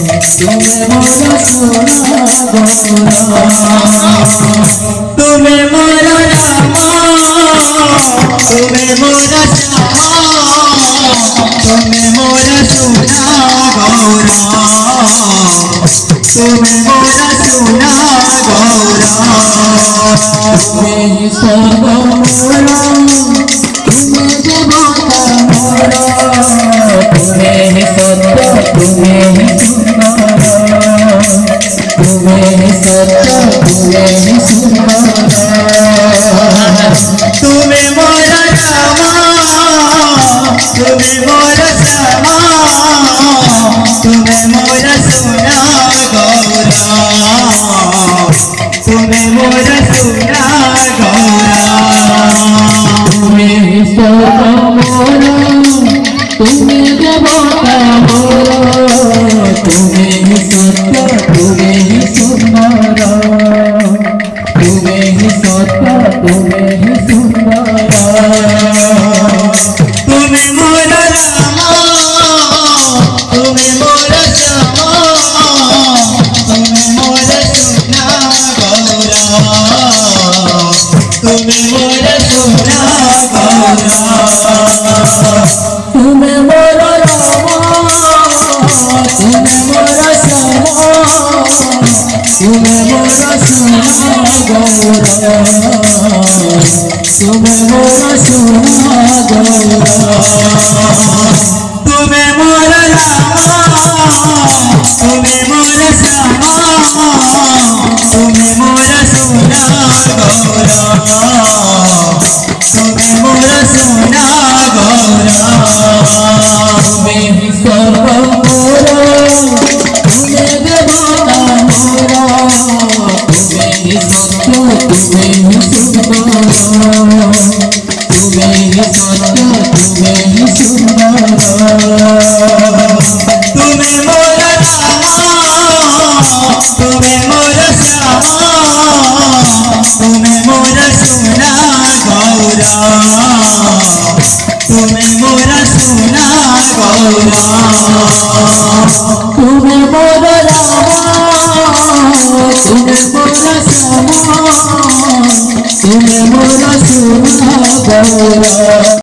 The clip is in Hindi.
तुम्हें मोरा सोना गौरा, तुम्हें मोरा रामा, तुम्हें मोरा श्यामा, तुम्हें मोरा सोना गौरा, तुम्हें मोरा सोना गौरा, तुम्हें ही सब मोरा, तुम्हें देवता मोरा, तुम्हें ही सत्य, तुम्हें ही सुंदर, तुम्हें ही सत्य, तुम्हें ही सुंदर, तुम्हें मोरा रामा, तुम्हें मोरा श्यामा, तुम्हें मोरा सोना गौरा, तुम्हें मोरा सोना गौरा, तुम्हें ही सब मोरा, तुम्हें देवता मोरा, तुम्हें ही सत्य, तुम्हें ही सुंदर, तुम्हें ही सत्य, तुम्हें ही सुंदर, तुम्हें मोरा रामा, तुम्हें मोरा श्यामा, तुम्हें मोरा सोना गौरा, तुम्हें मोरा सोना गौरा, तुम्हें मोरा रामा, तुम्हें मोरा श्यामा, तुम्हें मोरा सोना गौरा, तुम्हें मोरा सोना गौरा, तुम्हें मोरा रामा, तुम्हें मोरा श्यामा, तुम्हें मोरा सोना गौरा, तुम्हें मोरा सोना गौरा, तुम्हें ही सर्व मोरा, तुम्हें देवता मोरा, तुम्हें ही सत्य, तुम्हें ही सुंदर, तुम्हें ही सत्य, तुम्हें ही सुंदर, तुम्हें मोरा रामा, तुम्हें मोरा श्यामा, तुम्हें मोरा सोना गौरा, तुम्हें मोरा सोना गौरा, तुम्हें मोरा रामा, तुम्हें मोरा श्यामा, तुम्हें मोरा सोना गौरा।